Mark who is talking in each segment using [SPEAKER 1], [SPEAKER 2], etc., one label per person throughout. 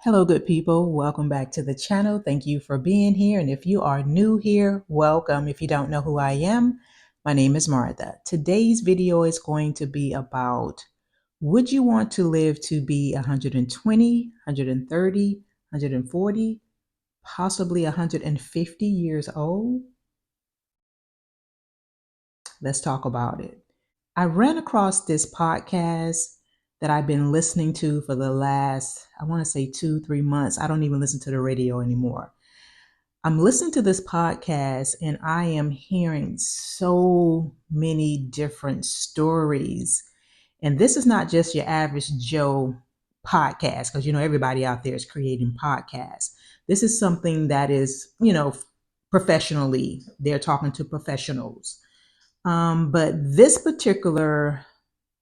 [SPEAKER 1] Hello, good people. Welcome back to the channel. Thank you for being here. And if you are new here, welcome. If you don't know who I am, my name is Martha. Today's video is going to be about, would you want to live to be 120, 130, 140, possibly 150 years old? Let's talk about it. I ran across this podcast that I've been listening to for the last, I want to say 2, 3 months. I don't even listen to the radio anymore. I'm listening to this podcast and I am hearing so many different stories. And this is not just your average Joe podcast, because everybody out there is creating podcasts. This is something that is, professionally, they're talking to professionals. But this particular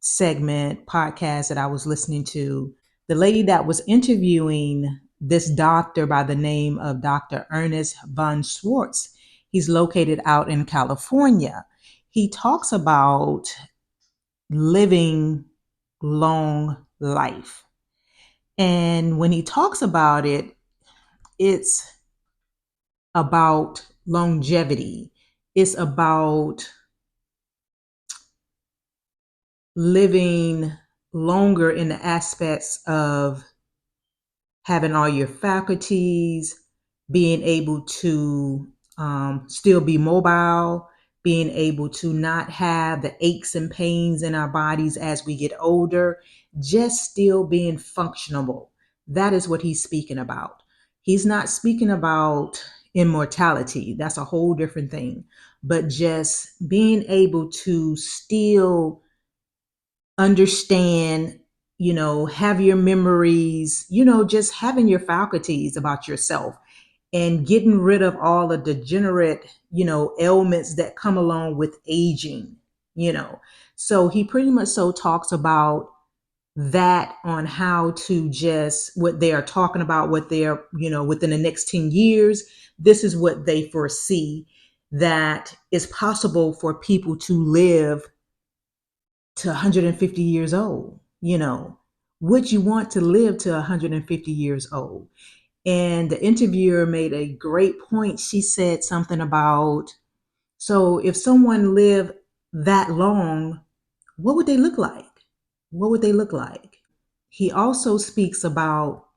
[SPEAKER 1] segment podcast that I was listening to, the lady that was interviewing this doctor by the name of Dr. Ernest von Schwartz, he's located out in California. He talks about living long life. And when he talks about it, it's about longevity. It's about living longer in the aspects of having all your faculties, being able to still be mobile, being able to not have the aches and pains in our bodies as we get older, just still being functional. That is what he's speaking about. He's not speaking about immortality. That's a whole different thing. But just being able to still understand, have your memories, just having your faculties about yourself and getting rid of all the degenerate, ailments that come along with aging, you know. So he pretty much so talks about that on how to just what they are talking about, what they're, within the next 10 years, this is what they foresee that is possible for people to live to 150 years old. Would you want to live to 150 years old? And the interviewer made a great point. She said something about, so if someone lived that long, what would they look like? What would they look like? He also speaks about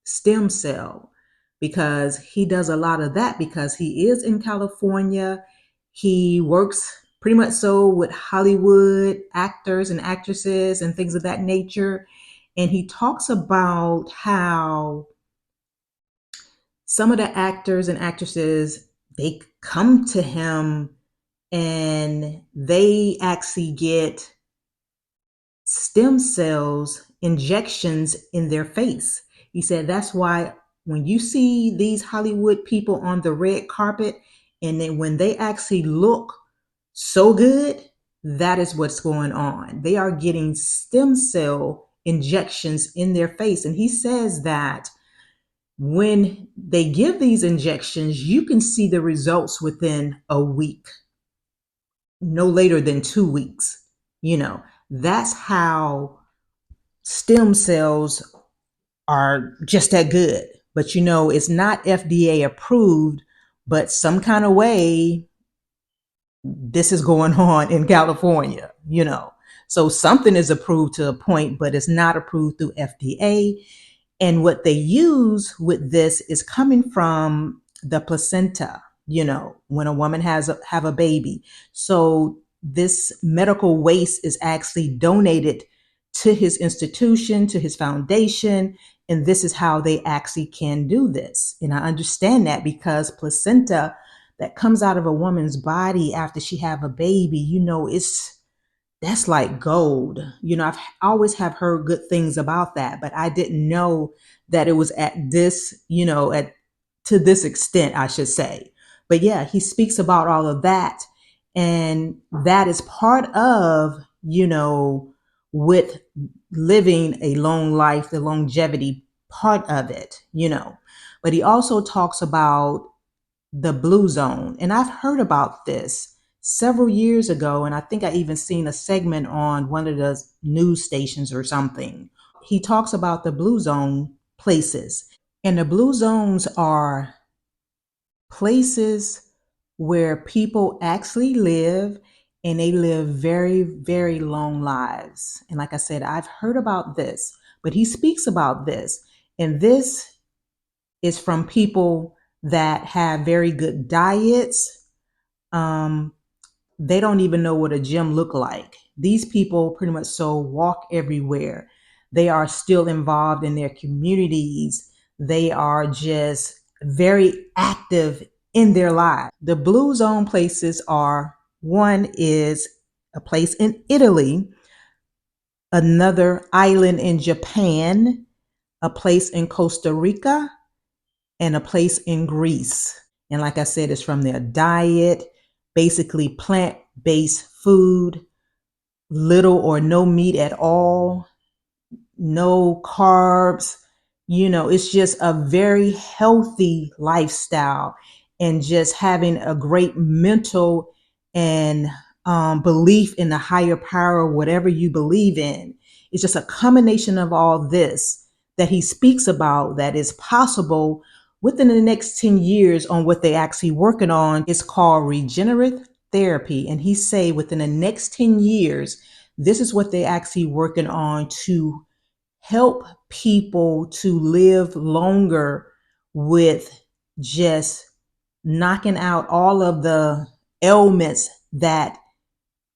[SPEAKER 1] stem cell, because he does a lot of that because he is in California. He works pretty much so with Hollywood actors and actresses and things of that nature. And he talks about how some of the actors and actresses, they come to him and they actually get stem cells injections in their face. He said that's why when you see these Hollywood people on the red carpet, and then when they actually look so good, that is what's going on. They are getting stem cell injections in their face. And he says that when they give these injections, you can see the results within a week, no later than 2 weeks. That's how stem cells are just that good. But it's not FDA approved, but some kind of way this is going on in California. So something is approved to a point, but it's not approved through FDA. And what they use with this is coming from the placenta, when a woman have a baby. So this medical waste is actually donated to his institution, to his foundation, and this is how they actually can do this. And I understand that because placenta that comes out of a woman's body after she have a baby, that's like gold. I've always have heard good things about that, but I didn't know that it was at this, at to this extent, I should say. But yeah, he speaks about all of that. And that is part of, with living a long life, the longevity part of it. But he also talks about the blue zone. And I've heard about this several years ago. And I think I even seen a segment on one of the news stations or something. He talks about the blue zone places. And the blue zones are places where people actually live, and they live very, very long lives. And like I said, I've heard about this, but he speaks about this. And this is from people that have very good diets. Um, they don't even know what a gym look like. These people pretty much so walk everywhere. They are still involved in their communities. They are just very active in their lives. The blue zone places are, one is a place in Italy, another island in Japan, a place in Costa Rica, and a place in Greece. And like I said, it's from their diet, basically plant-based food, little or no meat at all, no carbs. It's just a very healthy lifestyle, and just having a great mental and belief in the higher power, whatever you believe in. It's just a combination of all this that he speaks about that is possible within the next 10 years on what they actually working on. It's called regenerative therapy. And he say within the next 10 years, this is what they actually working on to help people to live longer with just knocking out all of the ailments that,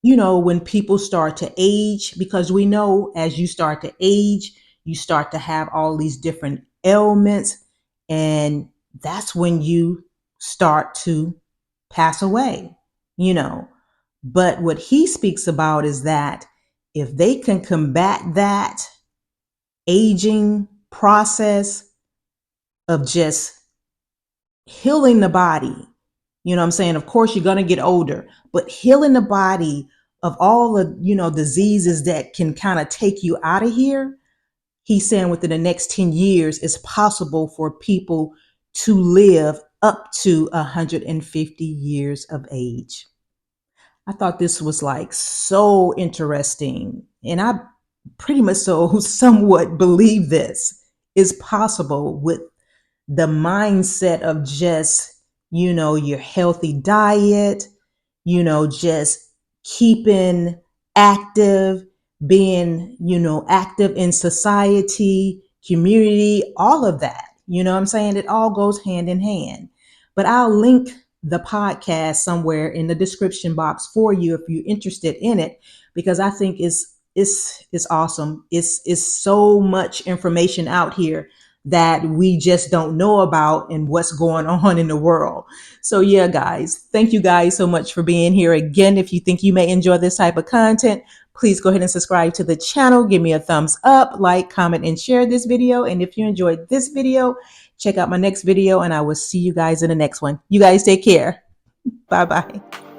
[SPEAKER 1] when people start to age, because we know as you start to age, you start to have all these different ailments, and that's when you start to pass away, you know. But what he speaks about is that if they can combat that aging process of just healing the body. You know what I'm saying? Of course, you're going to get older, but healing the body of all the, diseases that can kind of take you out of here. He's saying within the next 10 years, it's possible for people to live up to 150 years of age. I thought this was like so interesting. And I pretty much so somewhat believe this is possible with the mindset of just, your healthy diet, just keeping active, being, active in society, community, all of that. You know what I'm saying? It all goes hand in hand. But I'll link the podcast somewhere in the description box for you if you're interested in it, because I think it's awesome. It's so much information out here that we just don't know about and what's going on in the world. So yeah, guys, thank you guys so much for being here. Again, if you think you may enjoy this type of content, please go ahead and subscribe to the channel. Give me a thumbs up, like, comment, and share this video. And if you enjoyed this video, check out my next video, and I will see you guys in the next one. You guys take care. Bye-bye.